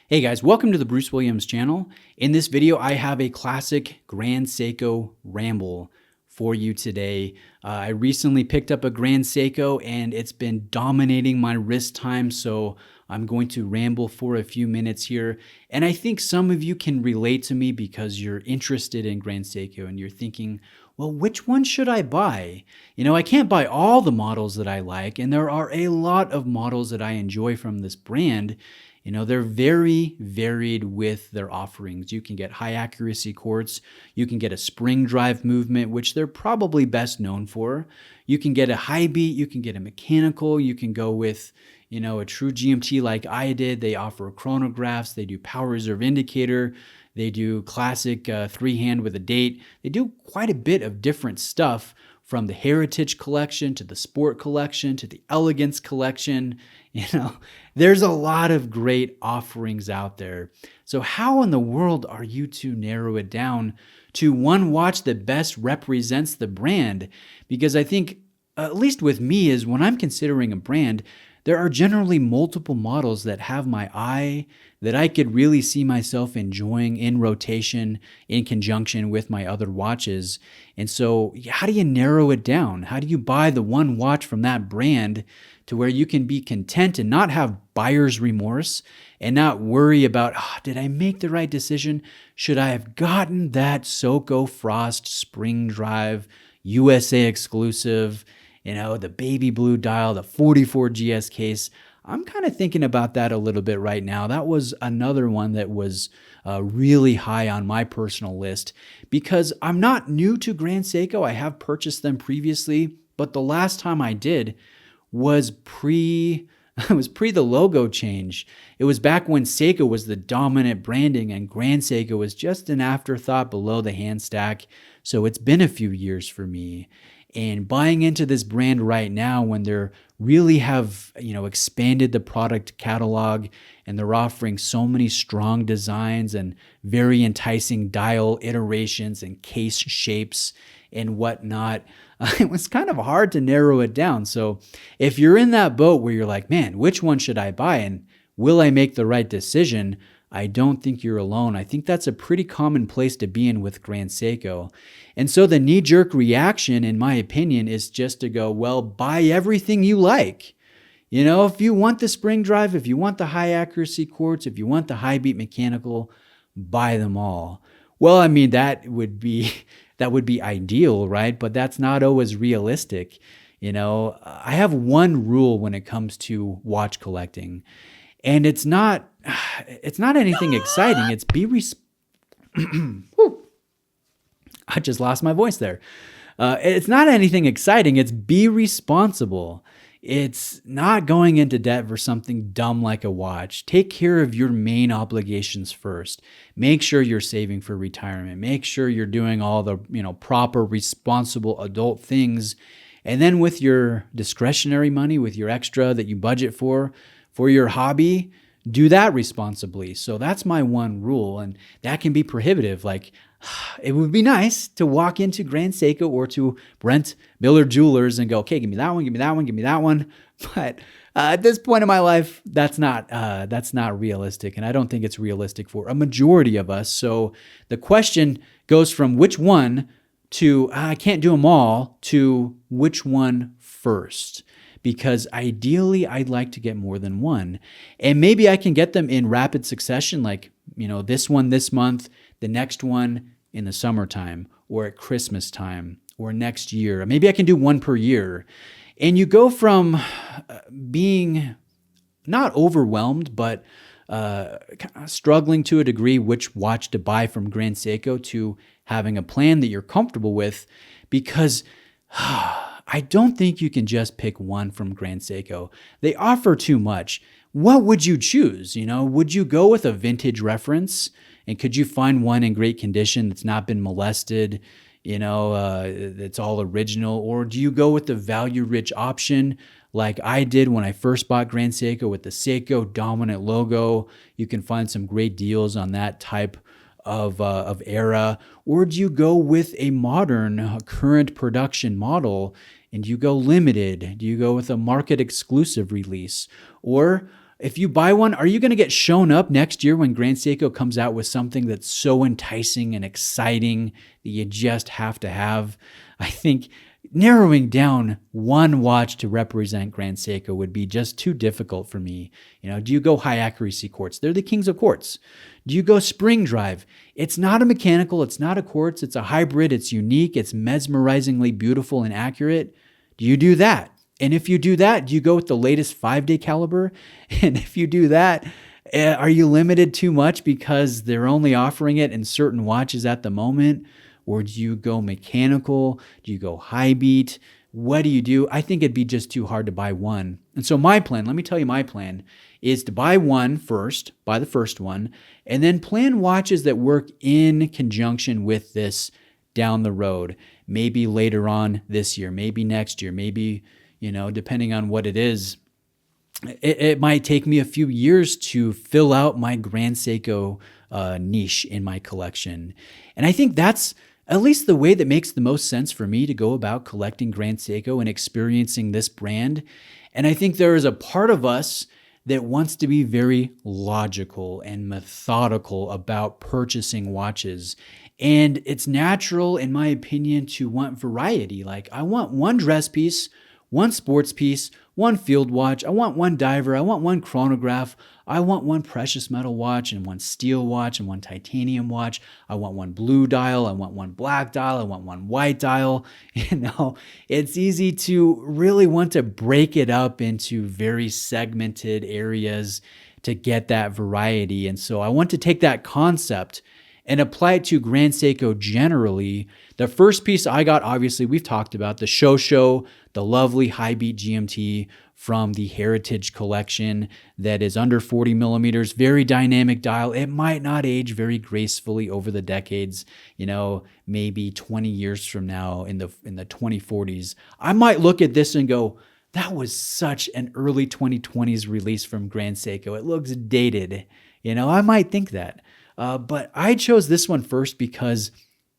Hey guys, welcome to the Bruce Williams channel. In this video, I have a classic Grand Seiko Ramble for you today. I recently picked up a Grand Seiko and it's been dominating my wrist time, so I'm going to ramble for a few minutes here. And I think some of you can relate to me because you're interested in Grand Seiko and you're thinking, well, which one should I buy? I can't buy all the models that I like, and there are a lot of models that I enjoy from this brand. They're very varied with their offerings. You can get high accuracy quartz. You can get a spring drive movement, which they're probably best known for. You can get a high beat. You can get a mechanical. You can go with, a true GMT like I did. They offer chronographs. They do power reserve indicator. They do classic three-hand with a date. They do quite a bit of different stuff, from the Heritage collection to the Sport collection to the Elegance collection. There's a lot of great offerings out there. So how in the world are you to narrow it down to one watch that best represents the brand? Because I think, at least with me, is when I'm considering a brand, there are generally multiple models that have my eye, that I could really see myself enjoying in rotation in conjunction with my other watches. And so how do you narrow it down? How do you buy the one watch from that brand to where you can be content and not have buyer's remorse and not worry about, did I make the right decision? Should I have gotten that Seiko Frost spring drive, USA exclusive, the baby blue dial, the 44 GS case? I'm kind of thinking about that a little bit right now. That was another one that was really high on my personal list because I'm not new to Grand Seiko. I have purchased them previously, but the last time I did was pre the logo change. It was back when Seiko was the dominant branding and Grand Seiko was just an afterthought below the hand stack. So it's been a few years for me. And buying into this brand right now when they're really have, expanded the product catalog and they're offering so many strong designs and very enticing dial iterations and case shapes and whatnot, it was kind of hard to narrow it down. So if you're in that boat where you're like, man, which one should I buy and will I make the right decision? I don't think you're alone. I think that's a pretty common place to be in with Grand Seiko. And so the knee-jerk reaction, in my opinion, is just to go, well, buy everything you like. If you want the spring drive, if you want the high accuracy quartz, if you want the high beat mechanical, buy them all. Well, I mean, that would be ideal, right? But that's not always realistic. I have one rule when it comes to watch collecting, and it's not anything exciting. It's I just lost my voice there. It's not anything exciting. It's be responsible. It's not going into debt for something dumb like a watch. Take care of your main obligations first. Make sure you're saving for retirement. Make sure you're doing all the, proper, responsible adult things. And then with your discretionary money, with your extra that you budget for your hobby, do that responsibly. So that's my one rule, and that can be prohibitive. Like, it would be nice to walk into Grand Seiko or to Brent Miller Jewelers and go, okay, give me that one, give me that one, give me that one. But at this point in my life, that's not realistic, and I don't think it's realistic for a majority of us. So the question goes from which one to I can't do them all to which one first. Because ideally, I'd like to get more than one. And maybe I can get them in rapid succession, like, this one this month, the next one in the summertime, or at Christmas time, or next year. Maybe I can do one per year. And you go from being not overwhelmed, but struggling to a degree which watch to buy from Grand Seiko to having a plan that you're comfortable with, because I don't think you can just pick one from Grand Seiko. They offer too much. What would you choose? Would you go with a vintage reference? And could you find one in great condition that's not been molested, that's all original? Or do you go with the value-rich option like I did when I first bought Grand Seiko with the Seiko dominant logo? You can find some great deals on that type of era. Or do you go with a modern current production model and you go limited? Do you go with a market exclusive release? Or If you buy one, are you going to get shown up next year when Grand Seiko comes out with something that's so enticing and exciting that you just have to have? I think narrowing down one watch to represent Grand Seiko would be just too difficult for me. Do you go high accuracy quartz? They're the kings of quartz. Do you go spring drive? It's not a mechanical, it's not a quartz, it's a hybrid, it's unique, it's mesmerizingly beautiful and accurate. Do you do that? And if you do that, do you go with the latest 5-day caliber? And if you do that, are you limited too much because they're only offering it in certain watches at the moment? Or do you go mechanical? Do you go high beat? What do you do? I think it'd be just too hard to buy one. And so my plan, let me tell you my plan, is to buy one first, buy the first one, and then plan watches that work in conjunction with this down the road. Maybe later on this year, maybe next year, maybe, depending on what it is. It might take me a few years to fill out my Grand Seiko niche in my collection. And I think that's at least the way that makes the most sense for me to go about collecting Grand Seiko and experiencing this brand. And I think there is a part of us that wants to be very logical and methodical about purchasing watches. And it's natural, in my opinion, to want variety. Like, I want one dress piece, one sports piece, one field watch. I want one diver. I want one chronograph. I want one precious metal watch and one steel watch and one titanium watch. I want one blue dial. I want one black dial. I want one white dial. It's easy to really want to break it up into very segmented areas to get that variety. And so I want to take that concept and apply it to Grand Seiko generally. The first piece I got, obviously, we've talked about, the Shosho, the lovely high beat GMT from the Heritage collection that is under 40 millimeters, very dynamic dial. It might not age very gracefully over the decades, maybe 20 years from now in the 2040s. I might look at this and go, that was such an early 2020s release from Grand Seiko. It looks dated. I might think that. But I chose this one first because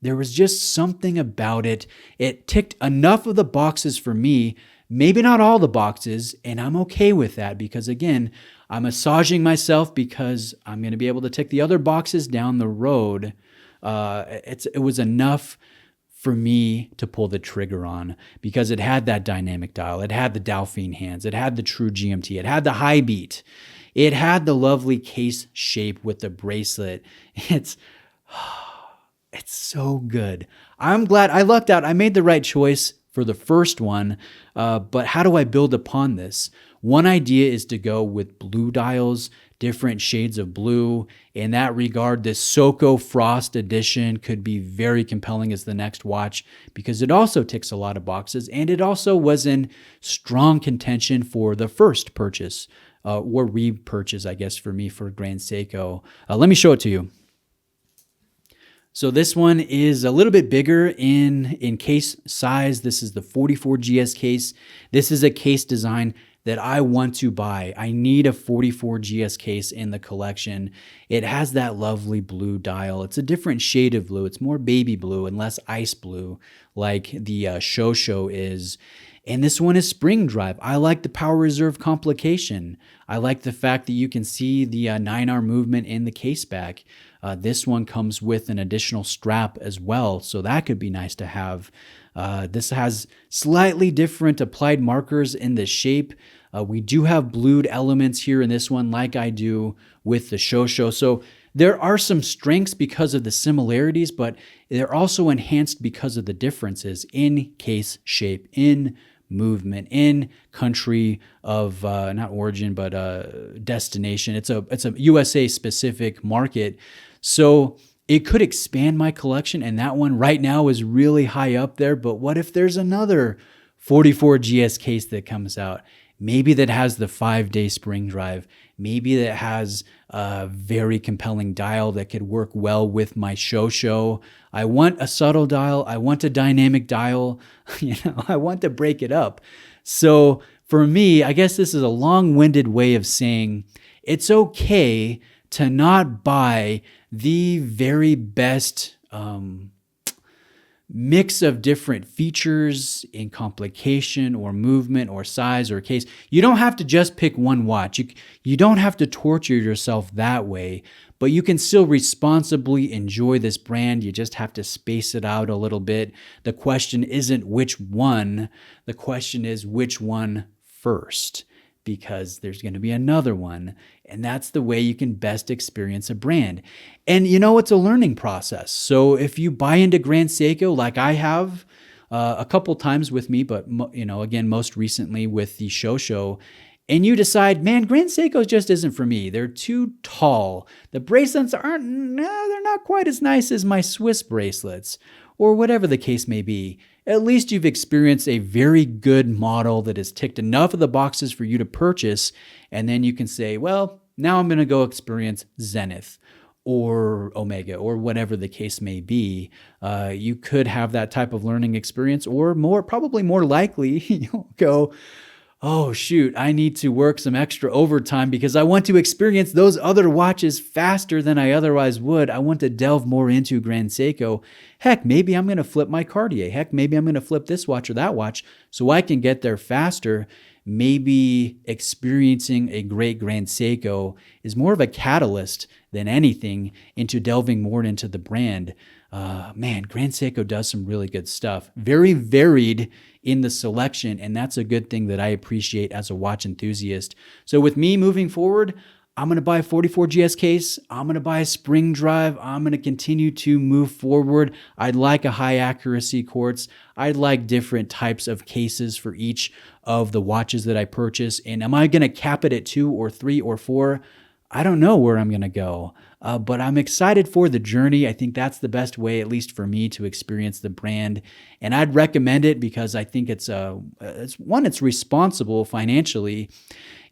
there was just something about it. It ticked enough of the boxes for me, maybe not all the boxes, and I'm okay with that because, again, I'm massaging myself because I'm going to be able to tick the other boxes down the road. It was enough for me to pull the trigger on because it had that dynamic dial. It had the Dauphine hands. It had the true GMT. It had the high beat. It had the lovely case shape with the bracelet. It's so good. I'm glad I lucked out. I made the right choice for the first one, but how do I build upon this? One idea is to go with blue dials, different shades of blue. In that regard, this Soko Frost edition could be very compelling as the next watch because it also ticks a lot of boxes, and it also was in strong contention for the first purchase. Or repurchase, I guess, for me for Grand Seiko. Let me show it to you. So this one is a little bit bigger in case size. This is the 44 GS case. This is a case design that I want to buy. I need a 44 GS case in the collection. It has that lovely blue dial. It's a different shade of blue. It's more baby blue and less ice blue like the Shosho is. And this one is spring drive. I like the power reserve complication. I like the fact that you can see the 9R movement in the case back. This one comes with an additional strap as well, so that could be nice to have. This has slightly different applied markers in the shape. We do have blued elements here in this one like I do with the Shosho. So there are some strengths because of the similarities, but they're also enhanced because of the differences in case shape, in movement, in country of not origin, but destination. It's a USA specific market. So it could expand my collection, and that one right now is really high up there. But what if there's another 44 GS case that comes out? Maybe that has the 5-day spring drive. Maybe that has a very compelling dial that could work well with my Shosho. I want a subtle dial. I want a dynamic dial. I want to break it up. So for me, I guess this is a long-winded way of saying it's okay to not buy the very best mix of different features in complication or movement or size or case. You don't have to just pick one watch. You don't have to torture yourself that way, but you can still responsibly enjoy this brand. You just have to space it out a little bit. The question isn't which one. The question is which one first, because there's going to be another one. And that's the way you can best experience a brand. And it's a learning process. So if you buy into Grand Seiko, like I have a couple times with me, but again, most recently with the Shosho, and you decide, man, Grand Seiko just isn't for me. They're too tall. The bracelets they're not quite as nice as my Swiss bracelets, or whatever the case may be. At least you've experienced a very good model that has ticked enough of the boxes for you to purchase, and then you can say, well, now I'm going to go experience Zenith or Omega or whatever the case may be. You could have that type of learning experience, or probably more likely, you'll go, oh shoot, I need to work some extra overtime because I want to experience those other watches faster than I otherwise would. I want to delve more into Grand Seiko. Heck, maybe I'm going to flip my Cartier. Heck, maybe I'm going to flip this watch or that watch so I can get there faster. Maybe experiencing a great Grand Seiko is more of a catalyst than anything into delving more into the brand. Man, Grand Seiko does some really good stuff. Very varied in the selection, and that's a good thing that I appreciate as a watch enthusiast. So with me moving forward, I'm going to buy a 44 GS case. I'm going to buy a spring drive. I'm going to continue to move forward. I'd like a high accuracy quartz. I'd like different types of cases for each of the watches that I purchase. And am I going to cap it at 2 or 3 or 4? I don't know where I'm going to go, but I'm excited for the journey. I think that's the best way, at least for me, to experience the brand. And I'd recommend it because I think it's responsible financially.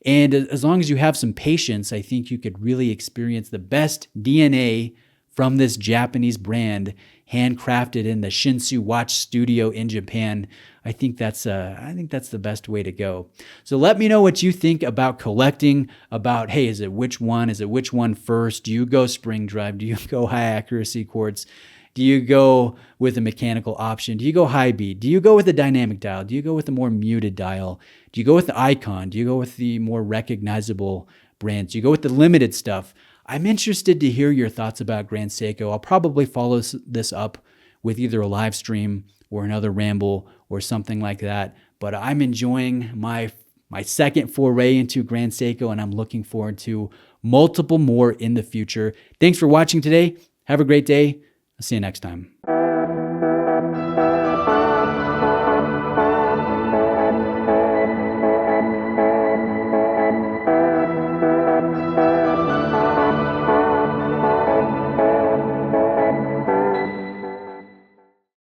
And as long as you have some patience, I think you could really experience the best DNA from this Japanese brand, handcrafted in the Shinsu Watch Studio in Japan. I think that's the best way to go. So let me know what you think about collecting, about, hey, is it which one first? Do you go spring drive? Do you go high accuracy quartz? Do you go with a mechanical option? Do you go high beat? Do you go with a dynamic dial? Do you go with a more muted dial? Do you go with the Icon? Do you go with the more recognizable brands? Do you go with the limited stuff? I'm interested to hear your thoughts about Grand Seiko. I'll probably follow this up with either a live stream or another ramble or something like that. But I'm enjoying my second foray into Grand Seiko, and I'm looking forward to multiple more in the future. Thanks for watching today. Have a great day. I'll see you next time.